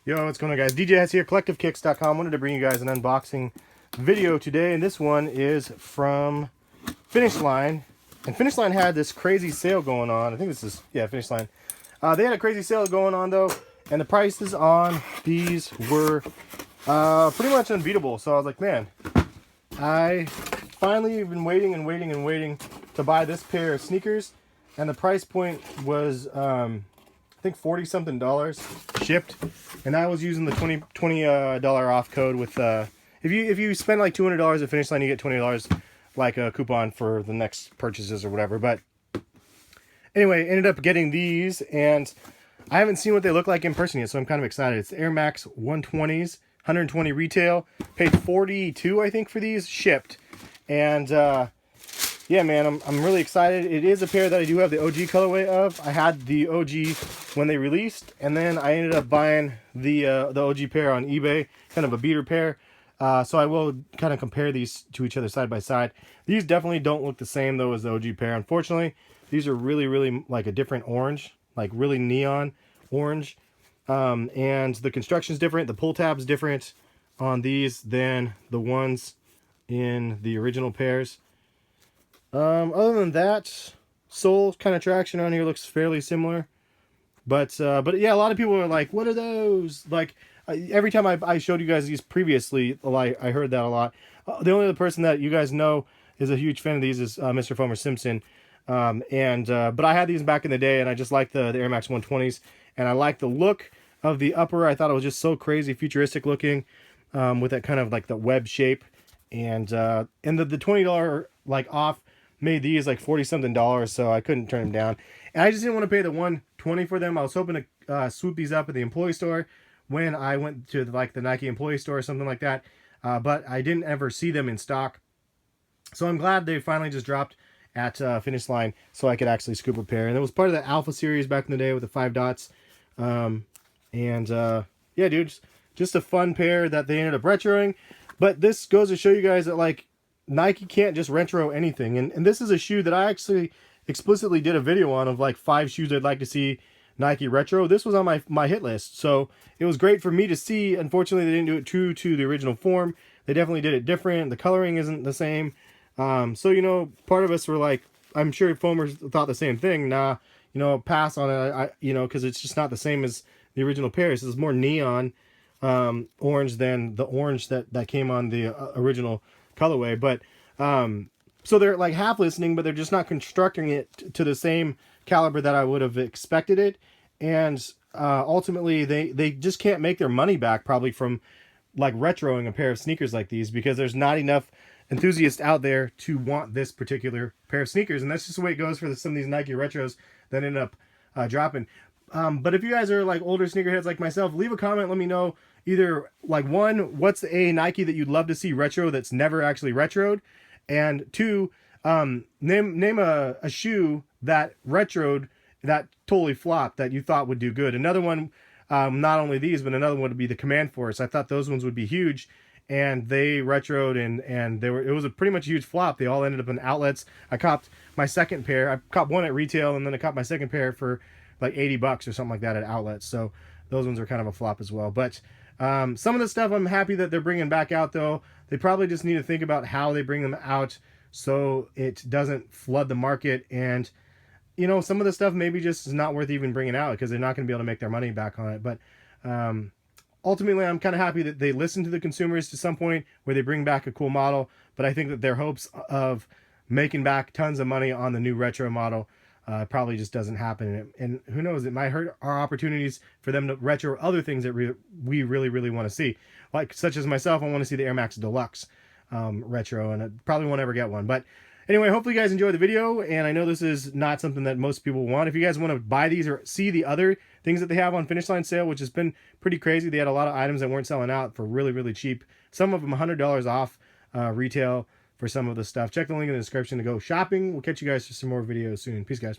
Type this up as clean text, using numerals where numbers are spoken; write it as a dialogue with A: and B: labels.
A: Yo, what's going on, guys? DJ has here, CollectiveKicks.com. Wanted to bring you guys an unboxing video today, and this one is from Finishline. And Finishline had this crazy sale going on. I think this is, yeah, Finishline. They had a crazy sale going on, though, and the prices on these were pretty much unbeatable. So I was like, man, I finally have been waiting and waiting and waiting to buy this pair of sneakers, and the price point was I think $40-something shipped, and I was using the $20 off code with if you spend like $200 at Finishline, you get $20 like a coupon for the next purchases or whatever. But anyway, ended up getting these, and I haven't seen what they look like in person yet, so I'm kind of excited. It's the Air Max 120s, 120 retail. Paid $42, I think, for these shipped, and yeah, man, I'm really excited. It is a pair that I do have the OG colorway of. I had the OG when they released, and then I ended up buying the OG pair on eBay, kind of a beater pair. So I will kind of compare these to each other side by side. These definitely don't look the same, though, as the OG pair. Unfortunately, these are really, really like a different orange, like really neon orange. And the construction's different. The pull tab's different on these than the ones in the original pairs. Other than that, sole kind of traction on here looks fairly similar. But yeah, a lot of people are like, what are those? Like, every time I showed you guys these previously, I heard that a lot. The only other person that you guys know is a huge fan of these is Mr. Fomer Simpson. But I had these back in the day, and I just like the Air Max 120s, and I like the look of the upper. I thought it was just so crazy futuristic looking, with that kind of like the web shape, and the $20 like off made these like $40-something, so I couldn't turn them down. And I just didn't want to pay the $120 for them. I was hoping to swoop these up at the employee store when I went to like the Nike employee store or something like that. But I didn't ever see them in stock. So I'm glad they finally just dropped at Finishline so I could actually scoop a pair. And it was part of the Alpha series back in the day with the 5 dots. Yeah, dude, just a fun pair that they ended up retroing. But this goes to show you guys that, like, Nike can't just retro anything. And this is a shoe that I actually explicitly did a video on of like 5 shoes I'd like to see Nike retro. This was on my hit list, so it was great for me to see. Unfortunately, they didn't do it true to the original form. They definitely did it different. The coloring isn't the same. So, you know, part of us were like, I'm sure Foamers thought the same thing. Nah, you know, pass on it, you know, because it's just not the same as the original pairs. It's more neon orange than the orange that came on the original colorway. But so they're like half listening, but they're just not constructing it to the same caliber that I would have expected it. And ultimately they just can't make their money back probably from like retroing a pair of sneakers like these, because there's not enough enthusiasts out there to want this particular pair of sneakers. And that's just the way it goes for some of these Nike retros that end up dropping. But if you guys are like older sneakerheads like myself, leave a comment. Let me know either like, one, what's a Nike that you'd love to see retro that's never actually retroed, and two, name a shoe that retroed that totally flopped that you thought would do good. Another one, not only these, but another one would be the Command Force. I thought those ones would be huge, and they retroed, and it was a pretty much a huge flop. They all ended up in outlets. I copped my second pair. I copped one at retail, and then I copped my second pair for like $80 or something like that at outlets. So those ones are kind of a flop as well. But some of the stuff I'm happy that they're bringing back out, though. They probably just need to think about how they bring them out so it doesn't flood the market. And, you know, some of the stuff maybe just is not worth even bringing out because they're not going to be able to make their money back on it. But ultimately, I'm kind of happy that they listen to the consumers to some point where they bring back a cool model. But I think that their hopes of making back tons of money on the new retro model probably just doesn't happen. And who knows, it might hurt our opportunities for them to retro other things that we really, really want to see. Like, such as myself, I want to see the Air Max Deluxe retro, and I probably won't ever get one. But anyway, hopefully you guys enjoyed the video, and I know this is not something that most people want. If you guys want to buy these or see the other things that they have on Finishline sale, which has been pretty crazy, they had a lot of items that weren't selling out for really, really cheap. Some of them $100 off retail for some of the stuff. Check the link in the description to go shopping. We'll catch you guys for some more videos soon. Peace, guys.